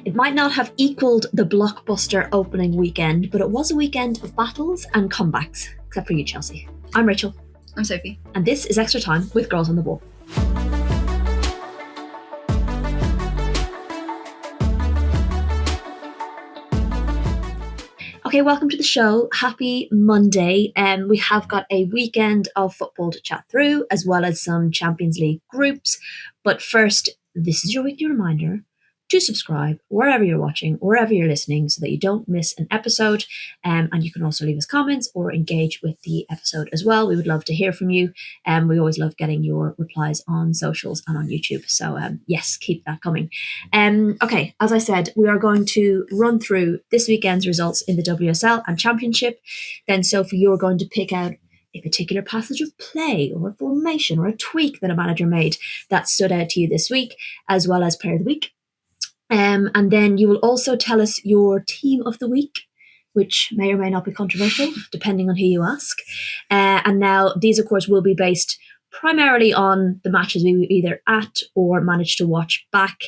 It might not have equalled the blockbuster opening weekend, but it was a weekend of battles and comebacks, except for you, Chelsea. I'm Rachel. I'm Sophie. And this is Extra Time with Girls on the Ball. Okay, welcome to the show. Happy Monday. We have got a weekend of football to chat through, as well as some Champions League groups. But first, this is your weekly reminder to subscribe wherever you're watching, wherever you're listening, so that you don't miss an episode. And you can also leave us comments or engage with the episode as well. We would love to hear from you. We always love getting your replies on socials and on YouTube. So yes, keep that coming. Okay, as I said, we are going to run through this weekend's results in the WSL and Championship. Then Sophie, you're going to pick out a particular passage of play or a formation or a tweak that a manager made that stood out to you this week, as well as Player of the Week. And then you will also tell us your team of the week, which may or may not be controversial, depending on who you ask. And now these, of course, will be based primarily on the matches we were either at or managed to watch back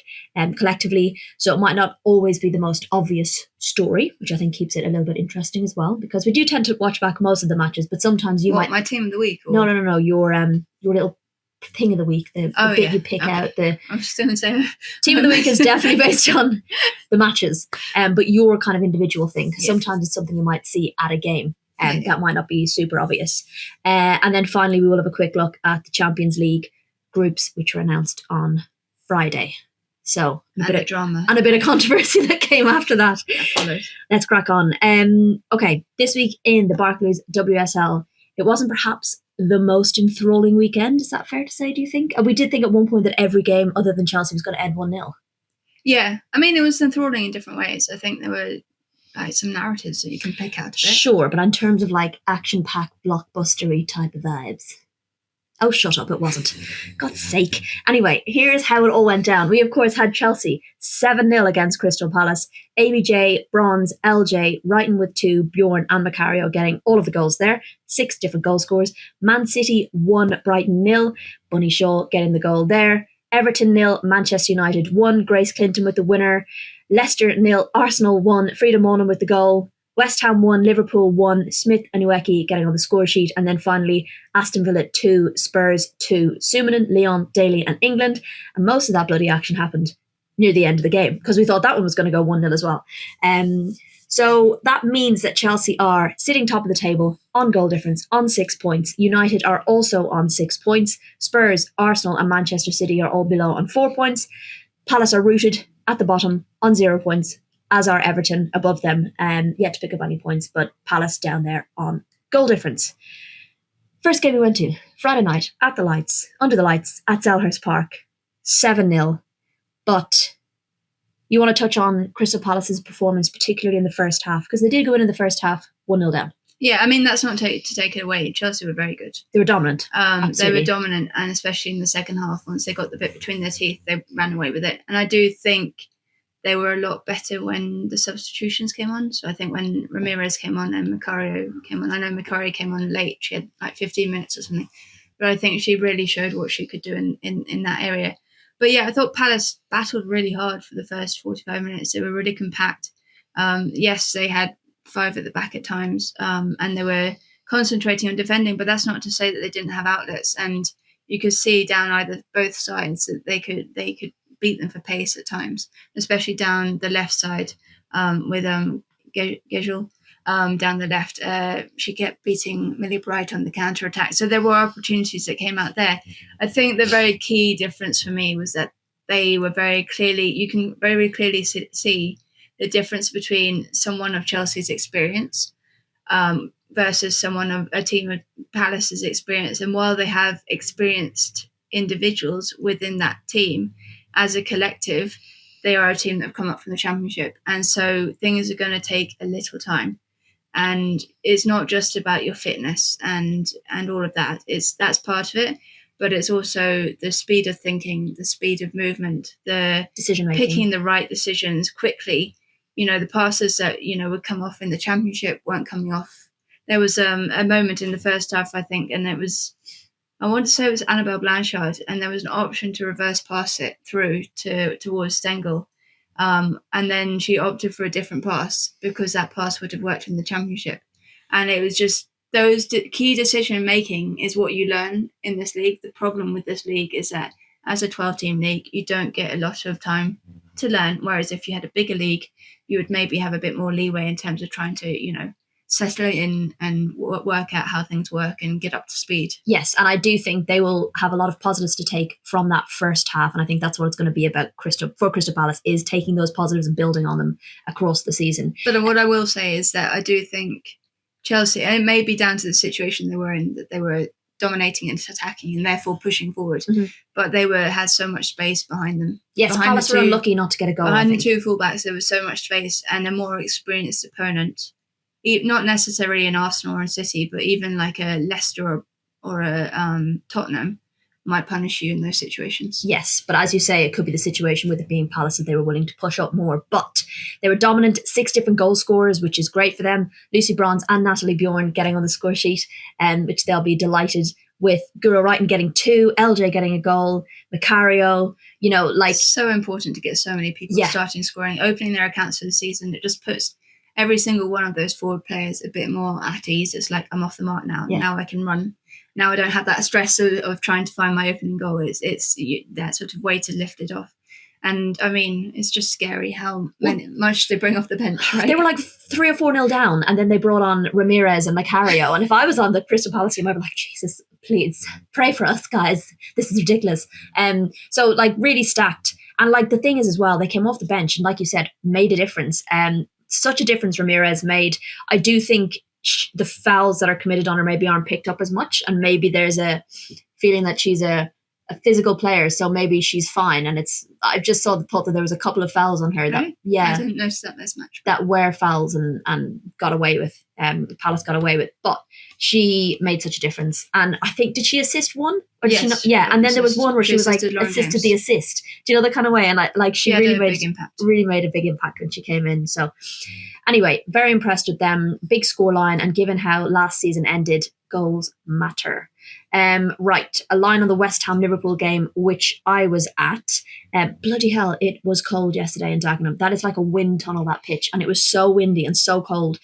collectively. So it might not always be the most obvious story, which I think keeps it a little bit interesting as well, because we do tend to watch back most of the matches, but sometimes you might... my team of the week? Or... No. Your little thing of the week, the bit you pick out. I'm just going to say team of the week is definitely based on the matches, but your kind of individual thing, because sometimes it's something you might see at a game that might not be super obvious. And then finally we will have a quick look at the Champions League groups, which were announced on Friday. So a bit of drama and a bit of controversy that came after that. Let's crack on. Okay, this week in the Barclays WSL, it wasn't perhaps the most enthralling weekend. Is that fair to say, do you think? We did think at one point that every game other than Chelsea was going to end 1-0. Yeah, I mean, it was enthralling in different ways. I think there were some narratives that you can pick out of it. Sure, but in terms of like action-packed, blockbustery type of vibes. Oh, shut up, it wasn't. God's sake. Anyway, here's how it all went down. We, of course, had Chelsea 7-0 against Crystal Palace. ABJ, Bronze, LJ, Wrighton with 2, Bjorn and Macario getting all of the goals there. 6 different goal scorers. Man City 1, Brighton 0. Bunny Shaw getting the goal there. Everton 0, Manchester United 1. Grace Clinton with the winner. Leicester 0, Arsenal 1. Frida Monan with the goal. West Ham 1, Liverpool 1, Smith and Ueki getting on the score sheet. And then finally, Aston Villa 2, Spurs 2, Sumanen, Lyon, Daly and England. And most of that bloody action happened near the end of the game, because we thought that one was going to go 1-0 as well. So that means that Chelsea are sitting top of the table on goal difference on 6 points. United are also on 6 points. Spurs, Arsenal and Manchester City are all below on 4 points. Palace are rooted at the bottom on 0 points, as are Everton above them, yet to pick up any points, but Palace down there on goal difference. First game we went to, Friday night, at the lights, under the lights, at Selhurst Park, 7-0. But you want to touch on Crystal Palace's performance, particularly in the first half, because they did go in the first half 1-0 down. Yeah, I mean, that's not to take it away. Chelsea were very good. They were dominant. They were dominant, and especially in the second half, once they got the bit between their teeth, they ran away with it. And I do think they were a lot better when the substitutions came on. So I think when Ramirez came on and Macario came on, I know Macario came on late. She had like 15 minutes or something. But I think she really showed what she could do in that area. But yeah, I thought Palace battled really hard for the first 45 minutes. They were really compact. Yes, they had 5 at the back at times, and they were concentrating on defending, but that's not to say that they didn't have outlets. And you could see down both sides that they could beat them for pace at times, especially down the left side with Gejul down the left. She kept beating Millie Bright on the counter-attack. So there were opportunities that came out there. I think the very key difference for me was that they were you can very clearly see the difference between someone of Chelsea's experience versus someone of a team of Palace's experience. And while they have experienced individuals within that team, as a collective, they are a team that have come up from the Championship. And so things are going to take a little time. And it's not just about your fitness and all of that. That's part of it. But it's also the speed of thinking, the speed of movement, the decision-making, picking the right decisions quickly. You know, the passes that, would come off in the Championship weren't coming off. There was a moment in the first half, I think, and I want to say it was Annabelle Blanchard, and there was an option to reverse pass it through towards Stengel. And then she opted for a different pass because that pass would have worked in the Championship. And it was just those key decision making is what you learn in this league. The problem with this league is that as a 12-team league, you don't get a lot of time to learn. Whereas if you had a bigger league, you would maybe have a bit more leeway in terms of trying to, settle in and work out how things work and get up to speed. Yes, and I do think they will have a lot of positives to take from that first half, and I think that's what it's going to be about Crystal Palace, is taking those positives and building on them across the season. But what I will say is that I do think Chelsea, and it may be down to the situation they were in, that they were dominating and attacking and therefore pushing forward, but they had so much space behind them. Yes, Palace were unlucky not to get a goal. Behind the two fullbacks, there was so much space, and a more experienced opponent, not necessarily in Arsenal or in City, but even like a Leicester or a Tottenham might punish you in those situations. Yes, but as you say, it could be the situation with it being Palace that they were willing to push up more. But they were dominant, 6 different goal scorers, which is great for them. Lucy Bronze and Natalie Bjorn getting on the score sheet, which they'll be delighted with. Guro Wrighton getting 2, LJ getting a goal, Macario, so important to get so many people starting scoring, opening their accounts for the season. It just puts every single one of those forward players a bit more at ease. It's like, I'm off the mark now. Yeah. Now I can run. Now I don't have that stress of trying to find my opening goal. It's that sort of weight to lift it off. And I mean, it's just scary how much they bring off the bench, right? They were like 3 or 4-0 down, and then they brought on Ramirez and Macario. And if I was on the Crystal Palace team, I'd be like, Jesus, please pray for us, guys. This is ridiculous. So like really stacked. And like the thing is as well, they came off the bench and like you said, made a difference. Such a difference Ramirez made. I do think the fouls that are committed on her maybe aren't picked up as much, and maybe there's a feeling that she's a physical player, so maybe she's fine. And I just saw the thought that there was a couple of fouls on her that I didn't notice that as much, that were fouls and got away with. Palace got away with, but she made such a difference. And I think, did she assist one? Or did she not? Yeah, and then there was one where she was like assisted the assist. Do you know, the kind of way? And she really made a big impact when she came in. So anyway, very impressed with them. Big scoreline, and given how last season ended, goals matter. Right, a line on the West Ham Liverpool game, which I was at. Bloody hell, it was cold yesterday in Dagenham. That is like a wind tunnel, that pitch, and it was so windy and so cold.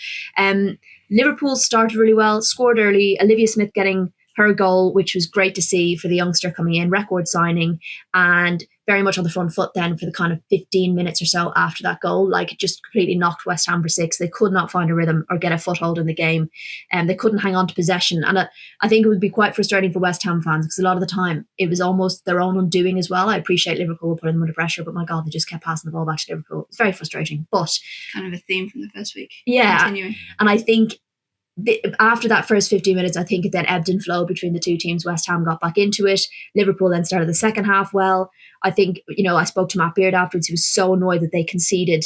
Liverpool started really well, scored early. Olivia Smith getting her goal, which was great to see for the youngster coming in, record signing, and very much on the front foot then for the kind of 15 minutes or so after that goal. Like, it just completely knocked West Ham for 6. They could not find a rhythm or get a foothold in the game, and they couldn't hang on to possession. And I think it would be quite frustrating for West Ham fans, because a lot of the time it was almost their own undoing as well. I appreciate Liverpool putting them under pressure, but my God, they just kept passing the ball back to Liverpool. It's very frustrating. But kind of a theme from the first week. Yeah, continuing. And I think after that first 15 minutes, I think it then ebbed and flowed between the two teams. West Ham got back into it. Liverpool then started the second half well. I think, I spoke to Matt Beard afterwards. He was so annoyed that they conceded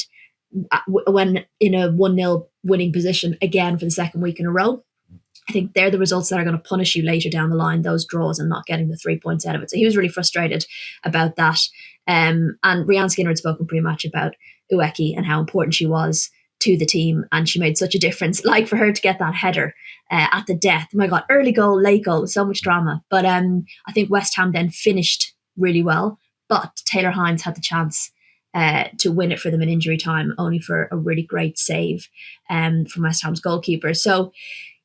when in a 1-0 winning position again for the second week in a row. I think they're the results that are going to punish you later down the line, those draws and not getting the 3 points out of it. So he was really frustrated about that. And Rianne Skinner had spoken pretty much about Ueki and how important she was to the team, and she made such a difference. Like, for her to get that header at the death, my God, early goal, late goal, so much drama. But I think West Ham then finished really well, but Taylor Hines had the chance to win it for them in injury time, only for a really great save from West Ham's goalkeeper. So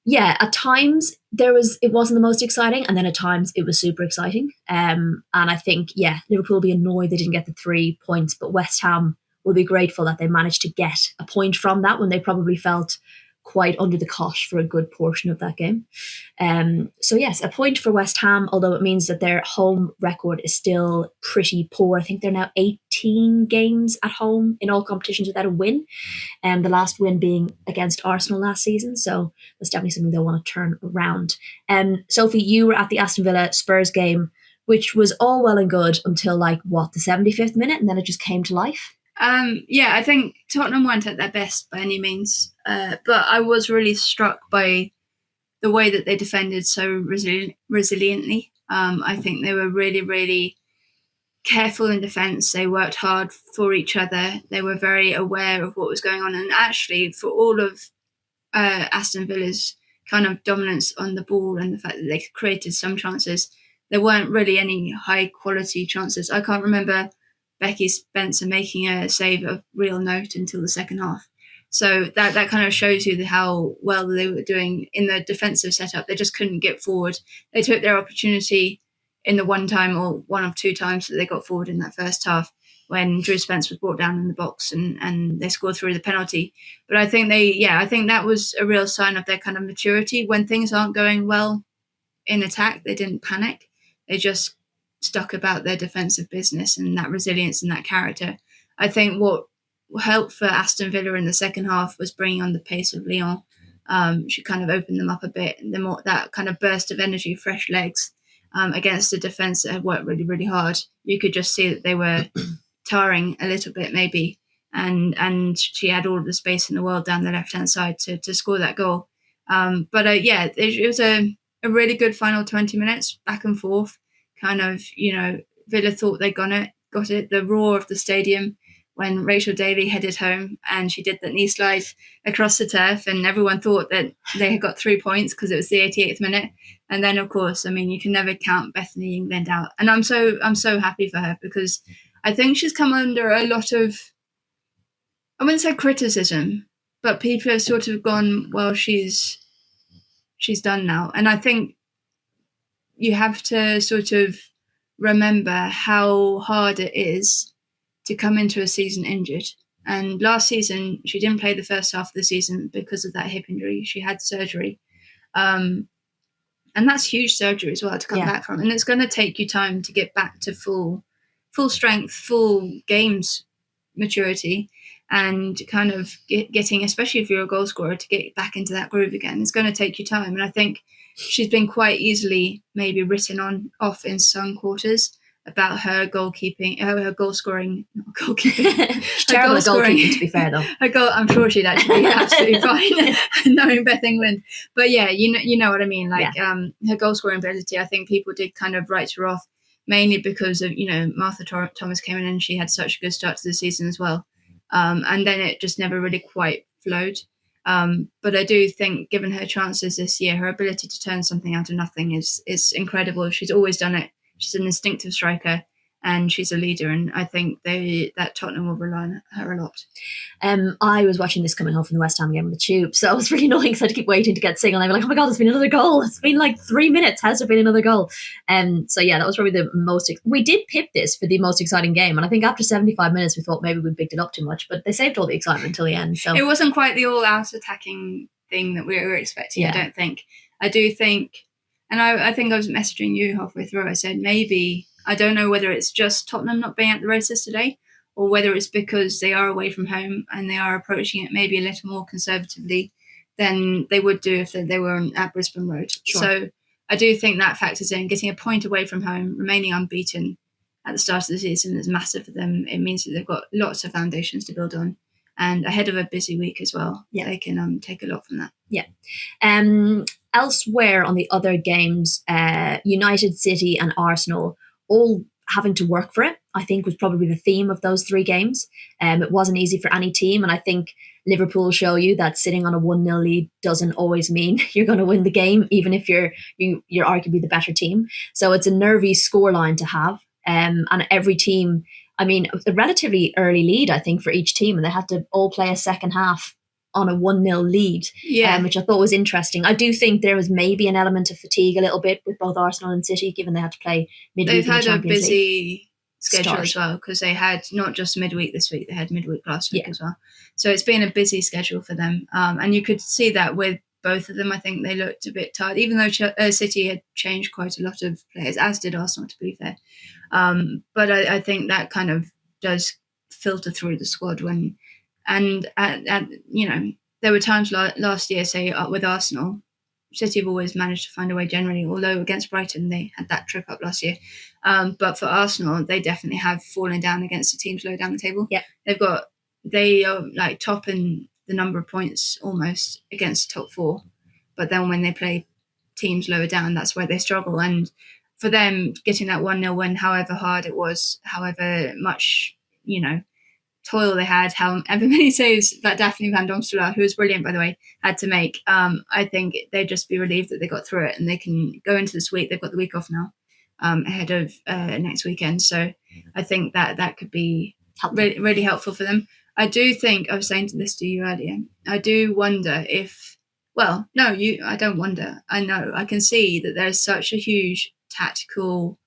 yeah, at times it wasn't the most exciting, and then at times it was super exciting. And I think, Liverpool will be annoyed they didn't get the 3 points, but West Ham will be grateful that they managed to get a point from that when they probably felt quite under the cosh for a good portion of that game. So yes, a point for West Ham, although it means that their home record is still pretty poor. I think they're now 18 games at home in all competitions without a win, and the last win being against Arsenal last season. So that's definitely something they'll want to turn around. Sophie, you were at the Aston Villa Spurs game, which was all well and good until the 75th minute, and then it just came to life. I think Tottenham weren't at their best by any means, but I was really struck by the way that they defended so resiliently. I think they were really, really careful in defence. They worked hard for each other. They were very aware of what was going on. And actually, for all of Aston Villa's kind of dominance on the ball and the fact that they created some chances, there weren't really any high-quality chances. I can't remember Becky Spencer making a save of real note until the second half. So that kind of shows you how well they were doing in the defensive setup. They just couldn't get forward. They took their opportunity in the one time or one of two times that they got forward in that first half when Drew Spence was brought down in the box and they scored through the penalty. But I think I think that was a real sign of their kind of maturity. When things aren't going well in attack, they didn't panic. They just stuck about their defensive business and that resilience and that character. I think what helped for Aston Villa in the second half was bringing on the pace of Lyon. She kind of opened them up a bit. The more that kind of burst of energy, fresh legs against a defence that had worked really, really hard. You could just see that they were tiring a little bit maybe. And she had all of the space in the world down the left-hand side to score that goal. It was a really good final 20 minutes, back and forth. Kind of, Villa thought they got it. The roar of the stadium when Rachel Daly headed home and she did that knee slide across the turf, and everyone thought that they had got 3 points because it was the 88th minute. And then, of course, you can never count Bethany England out. And I'm so happy for her because I think she's come under a lot of, I wouldn't say criticism, but people have sort of gone, well, she's done now. And I think you have to sort of remember how hard it is to come into a season injured. And last season, she didn't play the first half of the season because of that hip injury. She had surgery. And that's huge surgery as well to come back from. And it's going to take you time to get back to full strength, full games maturity, and kind of getting, especially if you're a goal scorer, to get back into that groove again. It's going to take you time. And I think she's been quite easily maybe written off in some quarters about her goalkeeping, her goal scoring, goalkeeping. She's terrible at goalkeeping, to be fair, though. Her goal, I'm sure she'd actually be absolutely fine, knowing Beth England. But yeah, you know what I mean. Her goal scoring ability, I think people did kind of write her off, mainly because of Martha Thomas came in and she had such a good start to the season as well, and then it just never really quite flowed. But I do think, given her chances this year, her ability to turn something out of nothing is incredible. She's always done it. She's an instinctive striker and she's a leader. And I think that Tottenham will rely on her a lot. I was watching this coming home from the West Ham game on the tube, so I was really annoying because I had to keep waiting to get signal. And I'd be like, oh my God, there's been another goal. It's been like 3 minutes. Has there been another goal? So yeah, that was probably the most... We did pip this for the most exciting game. And I think after 75 minutes, we thought maybe we bigged it up too much, but they saved all the excitement until the end. So it wasn't quite the all-out attacking thing that we were expecting, I don't think. I do think... And I think I was messaging you halfway through. I said, maybe, I don't know whether it's just Tottenham not being at the races today or whether it's because they are away from home and they are approaching it maybe a little more conservatively than they would do if they were at Brisbane Road. Sure. So I do think that factors in. Getting a point away from home, remaining unbeaten at the start of the season is massive for them. It means that they've got lots of foundations to build on. And ahead of a busy week as well, they can take a lot from that. Yeah. Elsewhere on the other games, United, City and Arsenal all having to work for it, I think was probably the theme of those 3 games. It wasn't easy for any team. And I think Liverpool show you that sitting on a 1-0 lead doesn't always mean you're going to win the game, even if you're arguably the better team. So it's a nervy scoreline to have. And every team... a relatively early lead, I think, for each team, and they had to all play a second half on a 1-0 lead, which I thought was interesting. I do think there was maybe an element of fatigue a little bit with both Arsenal and City, given they had to play midweek. They've had a busy schedule as well, because they had not just midweek this week, they had midweek last week as well. So it's been a busy schedule for them. And you could see that with both of them. I think they looked a bit tired, even though City had changed quite a lot of players, as did Arsenal, to be fair. But I think that kind of does filter through the squad there were times last year, say with Arsenal, City have always managed to find a way generally, although against Brighton they had that trip up last year. But for Arsenal, they definitely have fallen down against the teams low down the table. Yeah. They are like top in the number of points almost against top 4. But then when they play teams lower down, that's where they struggle. And for them, getting that 1-0 win, however hard it was, however much, toil they had, however many saves that Daphne van Domstelaar, who was brilliant, by the way, had to make, I think they'd just be relieved that they got through it and they can go into this week. They've got the week off now. ahead of next weekend. So I think that could be really, really helpful for them. I do think, I was saying this to you earlier, I do wonder if, well, no, I don't wonder. I know, I can see that there's such a huge tactical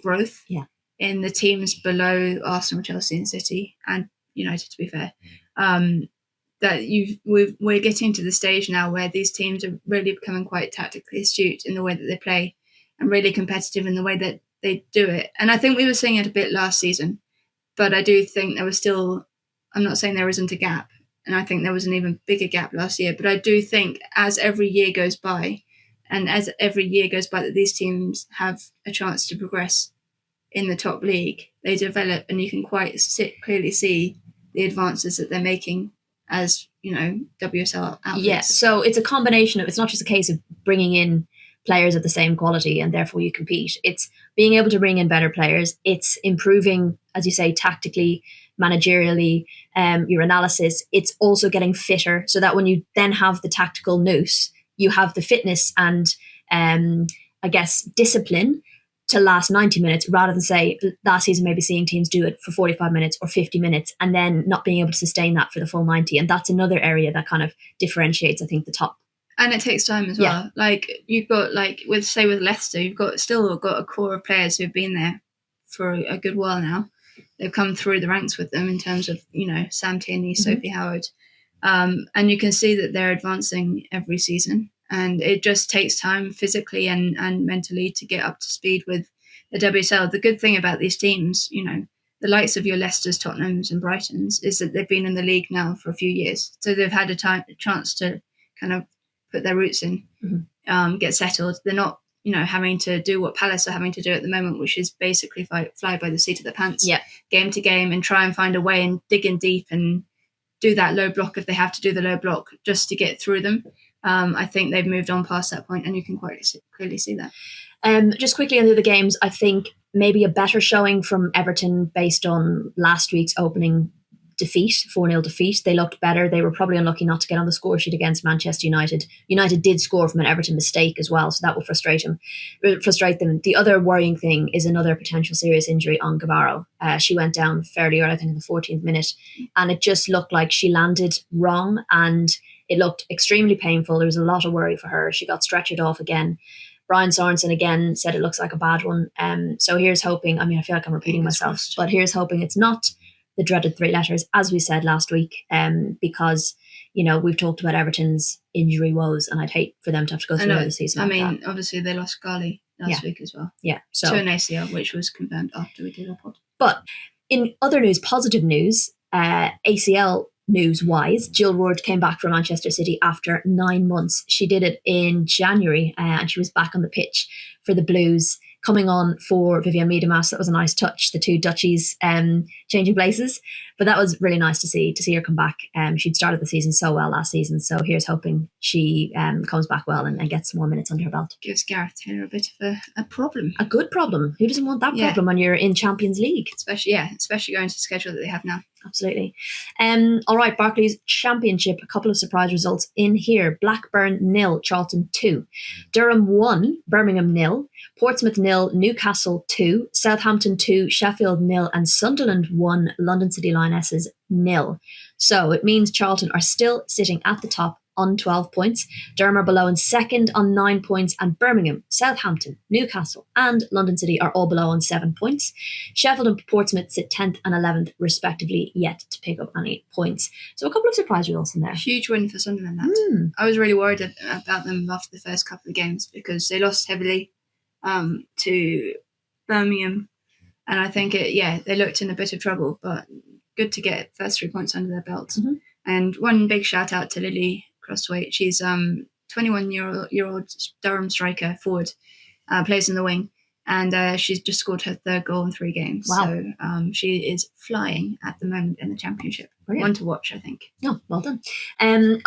growth in the teams below Arsenal, Chelsea and City, and United, to be fair. That we're getting to the stage now where these teams are really becoming quite tactically astute in the way that they play and really competitive in the way that they do it. And I think we were seeing it a bit last season, but I do think there was still, I'm not saying there isn't a gap, and I think there was an even bigger gap last year, but I do think as every year goes by, and as every year goes by that these teams have a chance to progress in the top league, they develop, and you can quite clearly see the advances that they're making as WSL outfits. Yeah, so it's a combination of, it's not just a case of bringing in players of the same quality and therefore you compete. It's being able to bring in better players. It's improving, as you say, tactically, managerially, your analysis. It's also getting fitter so that when you then have the tactical nous, you have the fitness and I guess discipline to last 90 minutes, rather than say last season maybe seeing teams do it for 45 minutes or 50 minutes and then not being able to sustain that for the full 90. And that's another area that kind of differentiates, I think, the top. And it takes time as well. Like you've got, like with Leicester, you've still got a core of players who've been there for a good while now. They've come through the ranks with them in terms of, Sam Tierney, Sophie Howard. And you can see that they're advancing every season. And it just takes time physically and mentally to get up to speed with the WSL. The good thing about these teams, the likes of your Leicesters, Tottenhams and Brightons, is that they've been in the league now for a few years. So they've had a chance to kind of put their roots in, get settled. They're not, having to do what Palace are having to do at the moment, which is basically fly by the seat of their pants, game to game, and try and find a way and dig in deep and do that low block if they have to do the low block just to get through them. I think they've moved on past that point, and you can quite clearly see that. Just quickly on the other games, I think maybe a better showing from Everton based on last week's opening defeat, 4-0 defeat. They looked better. They were probably unlucky not to get on the score sheet against Manchester United. United did score from an Everton mistake as well, so that will frustrate them. The other worrying thing is another potential serious injury on Gabarro. She went down fairly early, I think in the 14th minute, and it just looked like she landed wrong and it looked extremely painful. There was a lot of worry for her. She got stretchered off again. Brian Sorensen again said it looks like a bad one. So here's hoping, I feel like I'm repeating myself, but here's hoping it's not the dreaded 3 letters, as we said last week, because, we've talked about Everton's injury woes, and I'd hate for them to have to go through another season. Obviously they lost Garley last week as well. Yeah. So, to an ACL, which was confirmed after we did our pod. But in other news, positive news, ACL news-wise, Jill Roord came back from Manchester City after 9 months. She did it in January, and she was back on the pitch for the Blues, coming on for Vivianne Miedema. That was a nice touch, the two Dutchies changing places. But that was really nice to see her come back. She'd started the season so well last season, so here's hoping she comes back well and gets some more minutes under her belt. Gives Gareth Taylor a bit of a problem. A good problem. Who doesn't want that problem when you're in Champions League? Especially going to the schedule that they have now. Absolutely. All right, Barclays Championship, a couple of surprise results in here. Blackburn 0, Charlton 2. Durham 1, Birmingham 0. Portsmouth 0, Newcastle 2. Southampton 2, Sheffield 0. And Sunderland 1, London City Lionesses 0. So it means Charlton are still sitting at the top on 12 points. Durham are below in second on 9 points, and Birmingham, Southampton, Newcastle and London City are all below on 7 points. Sheffield and Portsmouth sit 10th and 11th respectively, yet to pick up any points. So a couple of surprise results in there. Huge win for Sunderland. That. I was really worried about them after the first couple of games because they lost heavily to Birmingham, and I think they looked in a bit of trouble, but good to get first 3 points under their belt. And one big shout out to Lily Crosswaite. She's 21-year-old Durham striker forward, plays in the wing, and she's just scored her 3rd goal in 3 games. Wow. So she is flying at the moment in the Championship. Brilliant. One to watch, I think. Oh, well done.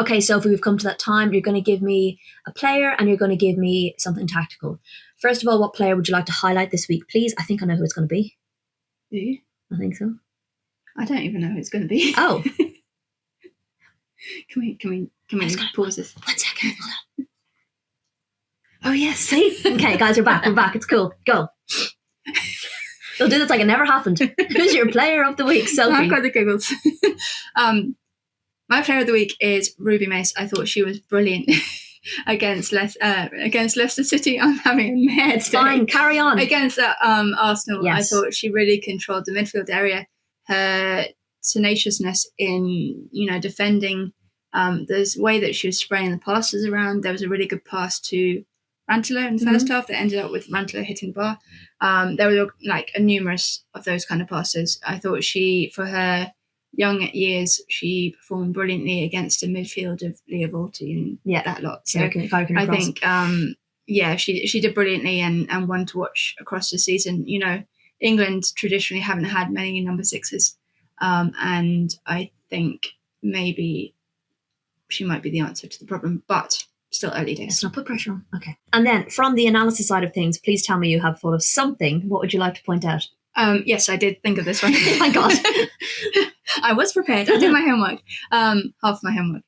Okay, Sophie, we've come to that time. You're going to give me a player and you're going to give me something tactical. First of all, what player would you like to highlight this week, please? I think I know who it's going to be. Do you? I think so. I don't even know who it's going to be. Oh. Can we pause this? 1 second. Hold on. Oh, yes, see? Okay, guys, we're back. We're back. It's cool. Go. We'll do this like it never happened. Who's your player of the week, Sophie? I've got the giggles. My player of the week is Ruby Mace. I thought she was brilliant against Leicester City. I'm having a mad It's fine. Carry on. Against Arsenal, Yes. I thought she really controlled the midfield area. Her tenaciousness in, defending, the way that she was spraying the passes around. There was a really good pass to Rantala in the first half that ended up with Rantala hitting the bar. There were like numerous of those kind of passes. I thought she, for her young years, she performed brilliantly against a midfield of Leah Volti and that lot. So I think, she did brilliantly and one to watch across the season. England traditionally haven't had many number sixes, and I think maybe she might be the answer to the problem, but still early days. Let's not put pressure on. Okay. And then from the analysis side of things, please tell me you have thought of something. What would you like to point out? Yes, I did think of this one. Thank God. I was prepared. I did my homework. Half my homework.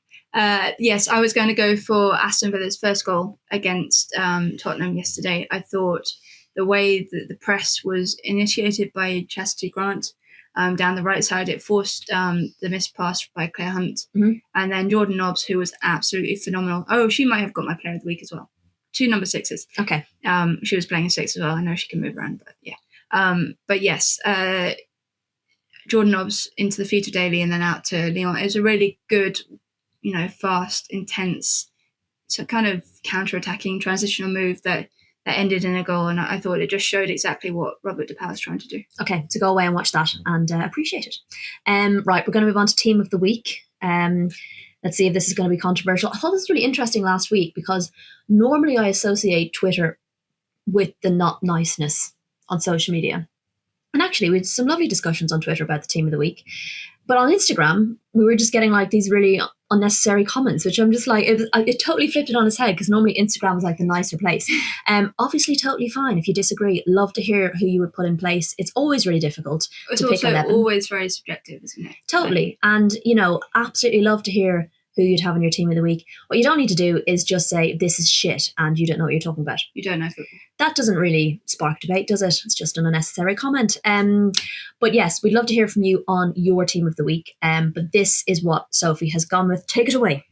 Yes, I was going to go for Aston Villa's first goal against Tottenham yesterday. I thought the way that the press was initiated by Chastity Grant down the right side, it forced the missed pass by Claire Hunt. And then Jordan Nobbs, who was absolutely phenomenal. Oh, she might have got my player of the week as well. 2 number 6s. Okay. She was playing a 6 as well. I know she can move around, but yeah. But yes, Jordan Nobbs into the feet of Daly and then out to Lyon. It was a really good, fast, intense, so kind of counter-attacking transitional move that ended in a goal. And I thought it just showed exactly what Robert DePauw is trying to do. Okay, so go away and watch that and appreciate it. Right, we're going to move on to team of the week. Let's see if this is going to be controversial. I thought this was really interesting last week because normally I associate Twitter with the not niceness on social media. And actually, we had some lovely discussions on Twitter about the team of the week. But on Instagram, we were just getting like these really unnecessary comments, which I'm just like, it totally flipped it on its head because normally Instagram is like the nicer place. Obviously, totally fine. If you disagree, love to hear who you would put in place. It's always really difficult to pick 11. It's also always very subjective, isn't it? Totally. And, absolutely love to hear who you'd have on your team of the week. What you don't need to do is just say, this is shit, and you don't know what you're talking about. You don't know football. That doesn't really spark debate, does it? It's just an unnecessary comment. But yes, we'd love to hear from you on your team of the week. But this is what Sophie has gone with. Take it away.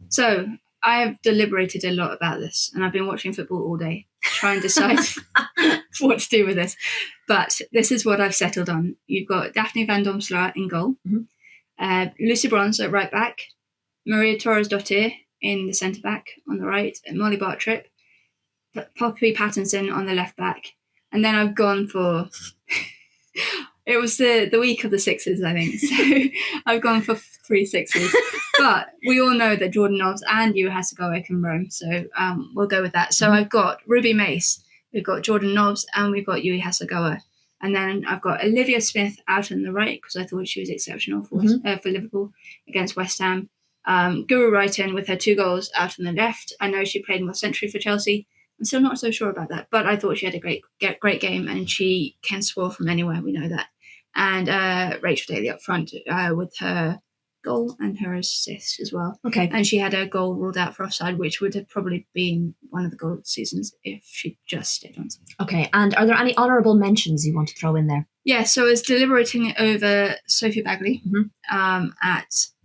So I have deliberated a lot about this, and I've been watching football all day, trying to decide what to do with this. But this is what I've settled on. You've got Daphne van Domselaar in goal, Lucy Bronze at right back, Maria Torres-Dottir in the centre-back on the right, and Molly Bartrip, Poppy Pattinson on the left-back. And then I've gone for... it was the week of the sixes, I think. So I've gone for 3 sixes. But we all know that Jordan Nobbs and Yu Hasegawa can roam, so we'll go with that. So I've got Ruby Mace, we've got Jordan Nobbs, and we've got Yui Hasegawa. And then I've got Olivia Smith out on the right because I thought she was exceptional for Liverpool against West Ham. Guru Wrighton with her 2 goals out on the left. I know she played more centrally for Chelsea. I'm still not so sure about that, but I thought she had a great game and she can score from anywhere. We know that. And Rachel Daly up front with her goal and her assist as well. Okay. And she had a goal ruled out for offside, which would have probably been one of the goal seasons if she just stayed on. Okay. And are there any honourable mentions you want to throw in there? Yeah, so I was deliberating over Sophie Bagley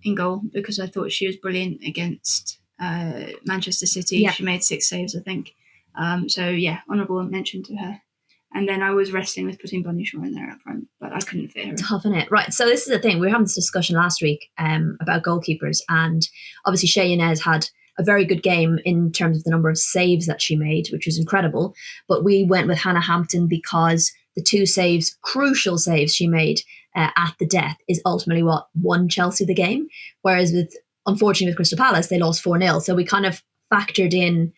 in goal because I thought she was brilliant against Manchester City. Yeah. She made 6 saves, I think. So yeah, honourable mention to her. And then I was wrestling with putting Bonnie Shaw in there up front, but I couldn't fit her in. Tough, innit? Right, so this is the thing. We were having this discussion last week about goalkeepers, and obviously Shea Yanez had a very good game in terms of the number of saves that she made, which was incredible. But we went with Hannah Hampton because the 2 saves, crucial saves she made at the death is ultimately what won Chelsea the game. Whereas unfortunately with Crystal Palace, they lost 4-0. So we kind of factored in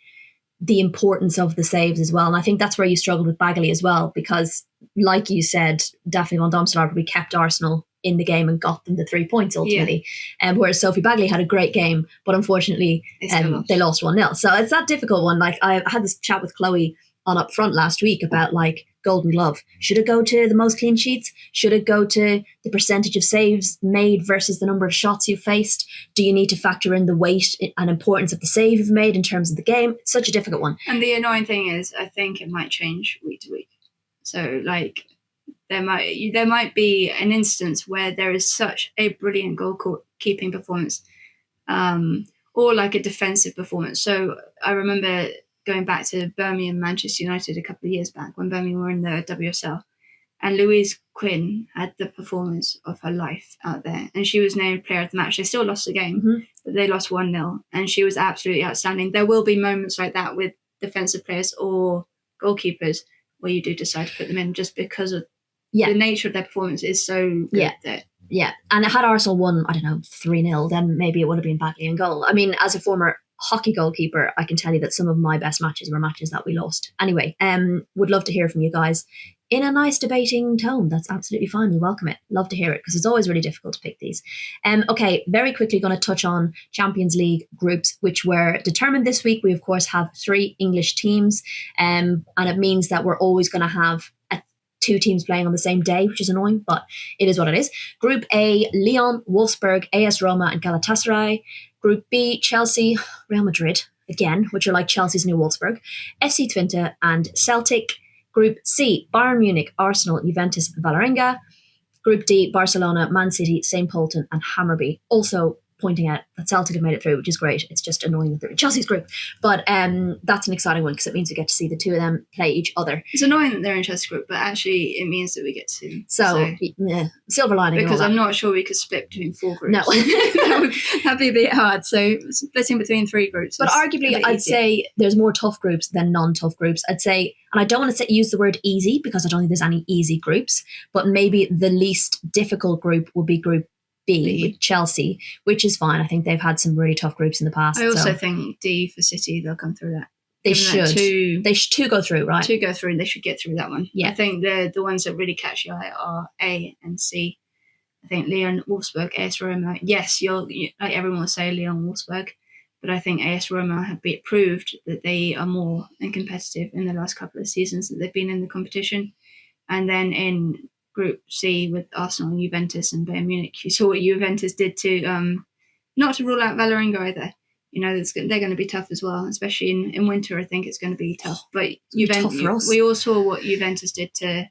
the importance of the saves as well. And I think that's where you struggled with Bagley as well, because like you said, Daphne van Domselaar probably kept Arsenal in the game and got them the 3 points ultimately. Whereas Sophie Bagley had a great game, but unfortunately they lost 1-0. So it's that difficult one. Like I had this chat with Chloe on Up Front last week about like Golden Glove? Should it go to the most clean sheets? Should it go to the percentage of saves made versus the number of shots you've faced? Do you need to factor in the weight and importance of the save you've made in terms of the game? It's such a difficult one. And the annoying thing is, I think it might change week to week. So, like, there might be an instance where there is such a brilliant goalkeeping performance, or like a defensive performance. So I remember going back to Birmingham, Manchester United a couple of years back when Birmingham were in the WSL, and Louise Quinn had the performance of her life out there, and she was named player of the match. They still lost the game, but they lost 1-0, and she was absolutely outstanding. There will be moments like that with defensive players or goalkeepers where you do decide to put them in just because of the nature of their performance is so good that. Yeah, and had Arsenal won, 3-0, then maybe it would have been Batley in goal. I mean, as a former hockey goalkeeper, I can tell you that some of my best matches were matches that we lost. Anyway, would love to hear from you guys in a nice debating tone. That's absolutely fine. We welcome it. Love to hear it because it's always really difficult to pick these. Okay, very quickly going to touch on Champions League groups, which were determined this week. We, of course, have 3 English teams, and it means that we're always going to have 2 teams playing on the same day, which is annoying, but it is what it is. Group A, Lyon, Wolfsburg, AS Roma and Galatasaray. Group B, Chelsea, Real Madrid, again, which are like Chelsea's new Wolfsburg, FC Twente and Celtic. Group C, Bayern Munich, Arsenal, Juventus, Vålerenga. Group D, Barcelona, Man City, St. Pölten and Hammarby. Also pointing out that Celtic have made it through, which is great. It's just annoying that they're in Chelsea's group. But that's an exciting one because it means we get to see the 2 of them play each other. It's annoying that they're in Chelsea's group, but actually it means that we get to see them. So yeah, silver lining. Because I'm not sure we could split between 4 groups. No. That'd be a bit hard. So splitting between 3 groups. But arguably, I'd say there's more tough groups than non-tough groups. I'd say, and I don't want to use the word easy because I don't think there's any easy groups, but maybe the least difficult group would be Group B with Chelsea, which is fine. I think they've had some really tough groups in the past. I also think D for City, they'll come through that. They should. They should go through, right? 2 go through, and they should get through that one. Yeah. I think the ones that really catch your eye are A and C. I think Lyon, Wolfsburg, AS Roma. Yes, like everyone will say Lyon, Wolfsburg, but I think AS Roma have proved that they are more and competitive in the last couple of seasons that they've been in the competition. And then in Group C with Arsenal and Juventus and Bayern Munich, you saw what Juventus did to, not to rule out Vålerenga either. You know, they're going to be tough as well, especially in winter. I think it's going to be tough. But Juventus, we all saw what Juventus did to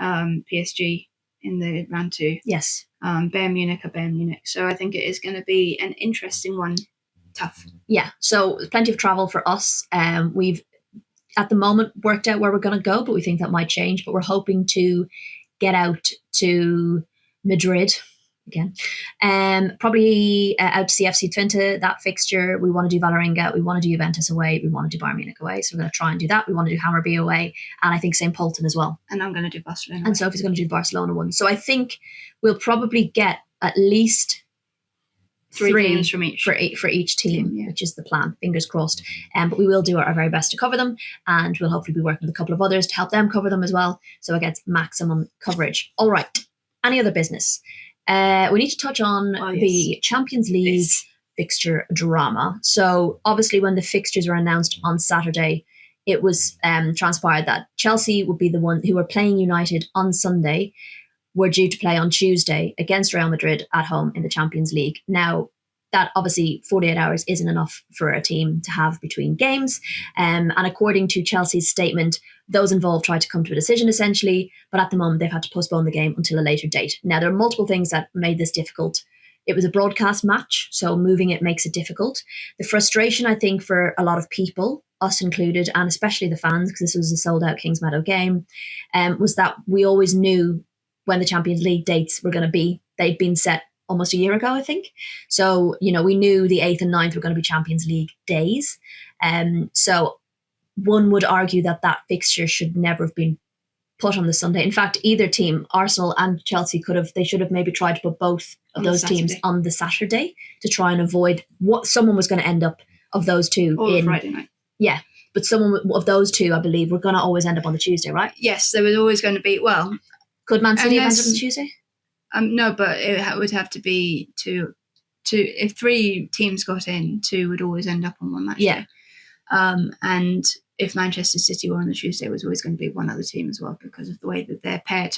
PSG in the round 2. Yes. Bayern Munich are Bayern Munich. So I think it is going to be an interesting one. Tough. Yeah. So plenty of travel for us. We've at the moment worked out where we're going to go, but we think that might change. But we're hoping to get out to Madrid again. Probably out to see FC Twente, that fixture. We want to do Vålerenga, we want to do Juventus away, we want to do Bayern Munich away. So we're going to try and do that. We want to do Hammarby away, and I think St. Pölten as well. And I'm going to do Barcelona. And Sophie's going to do the Barcelona one. So I think we'll probably get at least 3 games from each for each team, which is the plan. Fingers crossed. But we will do our very best to cover them, and we'll hopefully be working with a couple of others to help them cover them as well, so it gets maximum coverage. All right. Any other business? We need to touch on the Champions League fixture drama. So obviously, when the fixtures were announced on Saturday, it was transpired that Chelsea would be the one who were playing United on Sunday, were due to play on Tuesday against Real Madrid at home in the Champions League. Now, that obviously 48 hours isn't enough for a team to have between games. And according to Chelsea's statement, those involved tried to come to a decision essentially, but at the moment they've had to postpone the game until a later date. Now, there are multiple things that made this difficult. It was a broadcast match, so moving it makes it difficult. The frustration, I think, for a lot of people, us included, and especially the fans, because this was a sold-out Kingsmeadow game, was that we always knew when the Champions League dates were going to be. They'd been set almost a year ago, I think. So, you know, we knew the 8th and 9th were going to be Champions League days. So one would argue that that fixture should never have been put on the Sunday. In fact, either team, Arsenal and Chelsea, should have maybe tried to put both of those teams on the Saturday to try and avoid what someone was going to end up of those two in Friday night. Yeah. But someone of those two, I believe, were going to always end up on the Tuesday, right? Yes, there was always going to be, could Man City have ended up on Tuesday? No, but it would have to be two. If 3 teams got in, 2 would always end up on one match. Yeah. And if Manchester City were on the Tuesday, it was always going to be one other team as well because of the way that they're paired.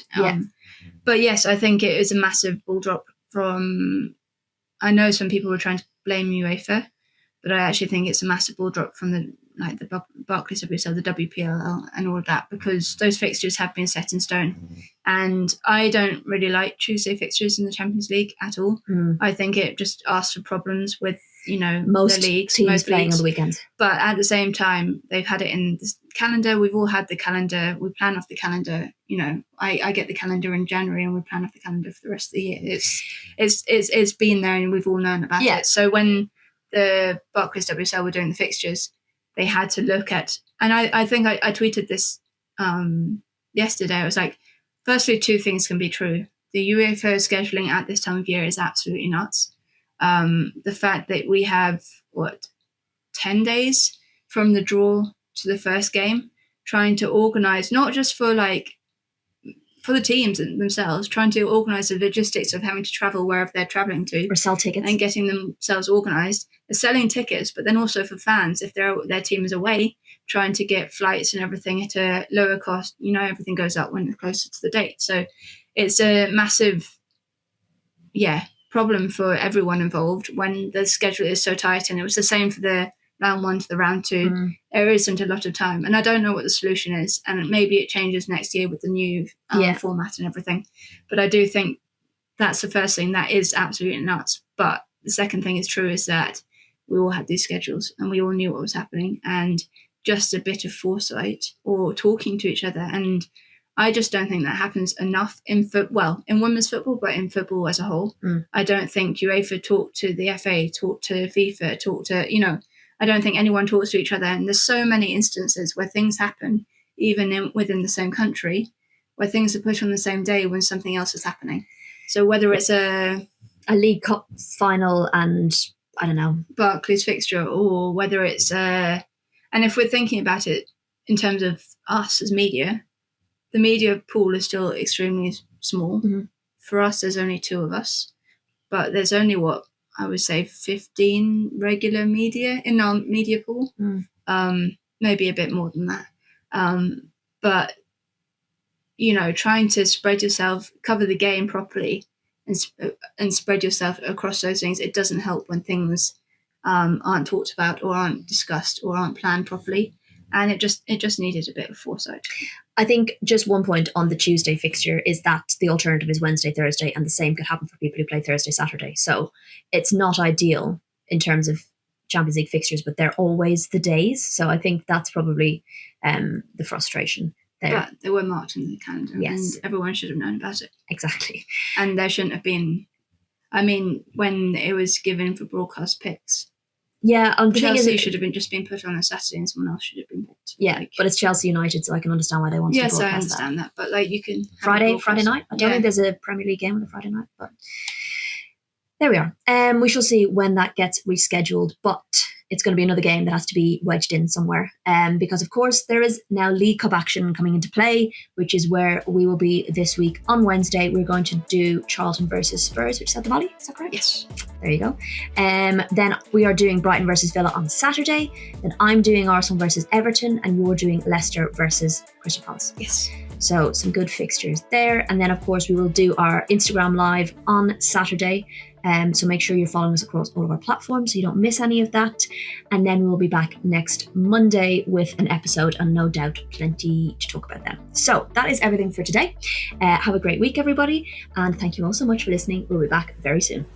But yes, I think it is a massive ball drop from. I know some people were trying to blame UEFA, but I actually think it's a massive ball drop from the Barclays WSL, the WPL, and all of that, because those fixtures have been set in stone. And I don't really like Tuesday fixtures in the Champions League at all. I think it just asks for problems with, most the leagues, teams most playing leagues. on the weekend. But at the same time, they've had it in the calendar. We've all had the calendar. We plan off the calendar. I get the calendar in January, and we plan off the calendar for the rest of the year. It's been there, and we've all known about it. So when the Barclays WSL were doing the fixtures, they had to look at, and I think I tweeted this yesterday. I was like, firstly, two things can be true. The UEFA scheduling at this time of year is absolutely nuts. The fact that we have 10 days from the draw to the first game, trying to organise, not just for the teams themselves, trying to organise the logistics of having to travel wherever they're travelling to, or sell tickets, and getting themselves organised. They're selling tickets, but then also for fans, if their team is away, trying to get flights and everything at a lower cost. Everything goes up when it's closer to the date. So it's a massive, problem for everyone involved when the schedule is so tight. And it was the same for the round 1 to the round 2. There isn't a lot of time, and I don't know what the solution is, and maybe it changes next year with the new format and everything. But I do think that's the first thing that is absolutely nuts. But the second thing is true, is that we all had these schedules and we all knew what was happening, and just a bit of foresight or talking to each other. And I just don't think that happens enough in women's football, but in football as a whole. I don't think UEFA talked to the FA, talked to FIFA, talked to, I don't think anyone talks to each other. And there's so many instances where things happen, even within the same country, where things are put on the same day when something else is happening. So whether it's a League Cup final and, I don't know, Barclays fixture, or whether it's and if we're thinking about it in terms of us as media, the media pool is still extremely small. For us, there's only 2 of us, but there's only I would say 15 regular media in our media pool, maybe a bit more than that. But, trying to spread yourself, cover the game properly and spread yourself across those things, it doesn't help when things aren't talked about or aren't discussed or aren't planned properly. And it just needed a bit of foresight. I think just one point on the Tuesday fixture is that the alternative is Wednesday, Thursday, and the same could happen for people who play Thursday, Saturday. So it's not ideal in terms of Champions League fixtures, but they're always the days. So I think that's probably the frustration there. But they were marked in the calendar, and everyone should have known about it. Exactly. And there shouldn't have been, when it was given for broadcast picks, Chelsea should have been put on a Saturday, and someone else should have been picked. Yeah, but it's Chelsea United, so I can understand why they want to broadcast that. Yes, I understand that. But you can Friday night. I don't think there's a Premier League game on a Friday night, but there we are. We shall see when that gets rescheduled, but it's going to be another game that has to be wedged in somewhere. Because, of course, there is now League Cup action coming into play, which is where we will be this week. On Wednesday, we're going to do Charlton versus Spurs, which is at the Valley. Is that correct? Yes. There you go. Then we are doing Brighton versus Villa on Saturday. Then I'm doing Arsenal versus Everton, and you're doing Leicester versus Crystal Palace. Yes. So some good fixtures there. And then, of course, we will do our Instagram live on Saturday. So make sure you're following us across all of our platforms so you don't miss any of that. And then we'll be back next Monday with an episode, and no doubt plenty to talk about then. So that is everything for today. Have a great week, everybody. And thank you all so much for listening. We'll be back very soon.